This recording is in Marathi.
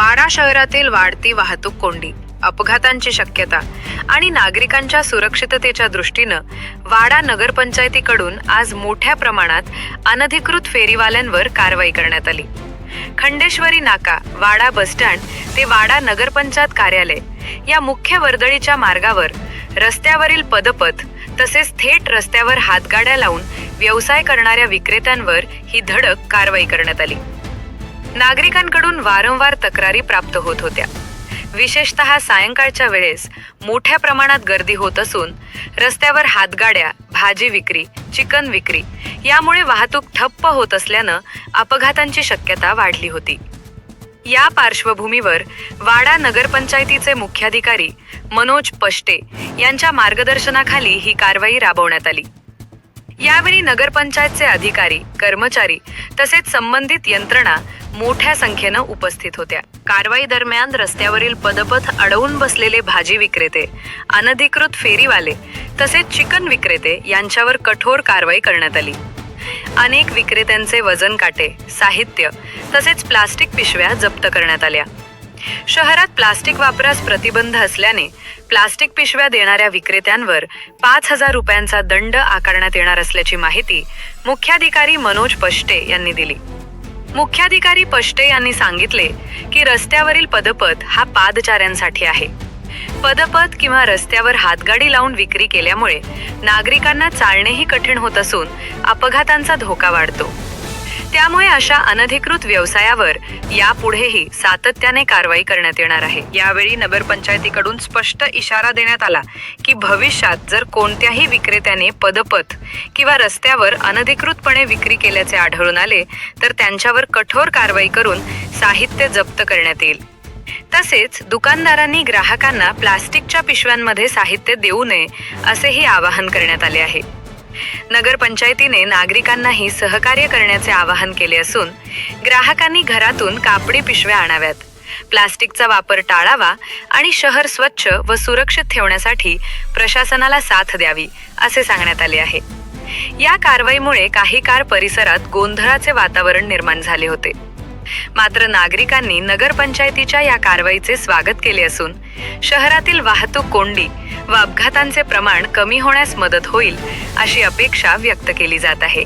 वाडा शहरातील वाढती वाहतूक कोंडी, अपघातांची शक्यता आणि नागरिकांच्या सुरक्षिततेच्या दृष्टीनं वाडा नगरपंचायतीकडून आज मोठ्या प्रमाणात अनधिकृत फेरीवाल्यांवर कारवाई करण्यात आली. खंडेश्वरी नाका, वाडा बसस्टँड ते वाडा नगरपंचायत कार्यालय या मुख्य वर्दळीच्या मार्गावर रस्त्यावरील पदपथ तसेच थेट रस्त्यावर हातगाड्या लावून व्यवसाय करणाऱ्या विक्रेत्यांवर ही धडक कारवाई करण्यात आली. नागरिकांकडून वारंवार तक्रारी प्राप्त होत होत्या. विशेषतः सायंकाळच्या वेळेस मोठ्या प्रमाणात गर्दी होत असून रस्त्यावर हातगाड्या, भाजी विक्री, चिकन विक्री यामुळे वाहतूक ठप्प होत असल्यानं अपघातांची शक्यता वाढली होती. या पार्श्वभूमीवर वाडा नगरपंचायतीचे मुख्याधिकारी मनोज पष्टे यांच्या मार्गदर्शनाखाली ही कारवाई राबवण्यात आली. यावेळी नगरपंचायतचे अधिकारी, कर्मचारी तसेच संबंधित यंत्रणा मोठ्या संख्येनं उपस्थित होत्या. कारवाई दरम्यान रस्त्यावरील पदपथ अडवून बसलेले भाजी विक्रेते, अनधिकृत फेरीवाले तसेच चिकन विक्रेते यांच्यावर कठोर कारवाई करण्यात आली. अनेक विक्रेत्यांचे वजन काटे, साहित्य तसेच प्लास्टिक पिशव्या जप्त करण्यात आल्या. शहरात प्लास्टिक वापरास प्रतिबंध असल्याने प्लास्टिक पिशव्या देणाऱ्या विक्रेत्यांवर 5,000 रुपयांचा दंड आकारण्यात येणार असल्याची माहिती मुख्याधिकारी मनोज पष्टे यांनी दिली. मुख्याधिकारी पष्टे यांनी सांगितले की रस्त्यावरील पदपथ हा पादचाऱ्यांसाठी आहे. पदपथ किंवा रस्त्यावर हातगाडी लावून विक्री केल्यामुळे नागरिकांना चालणेही कठीण होत असून अपघातांचा धोका वाढतो. त्यामुळे अशा अनधिकृत व्यवसायावर यापुढेही सातत्याने कारवाई करण्यात येणार आहे. यावेळी नगरपंचायतीकडून स्पष्ट इशारा देण्यात आला की भविष्यात जर कोणत्याही विक्रेत्याने पदपथ किंवा रस्त्यावर अनधिकृतपणे विक्री केल्याचे आढळून आले तर त्यांच्यावर कठोर कारवाई करून साहित्य जप्त करण्यात येईल. तसेच दुकानदारांनी ग्राहकांना प्लास्टिकच्या पिशव्यांमध्ये साहित्य देऊ नये असेही आवाहन करण्यात आले आहे. नगरपंचायतीने नागरिकांनाही सहकार्य करण्याचे आवाहन केले असून ग्राहकांनी घरातून कापडी पिशव्या आणाव्यात, प्लास्टिकचा वापर टाळावा आणि शहर स्वच्छ व सुरक्षित ठेवण्यासाठी प्रशासनाला साथ द्यावी असे सांगण्यात आले आहे. या कारवाईमुळे काही काळ परिसरात गोंधळाचे वातावरण निर्माण झाले होते. मात्र नागरिकांनी नगरपंचायतीच्या या कारवाईचे स्वागत केले असून शहरातील वाहतूक कोंडी व अपघातांचे प्रमाण कमी होण्यास मदत होईल अशी अपेक्षा व्यक्त केली जात आहे.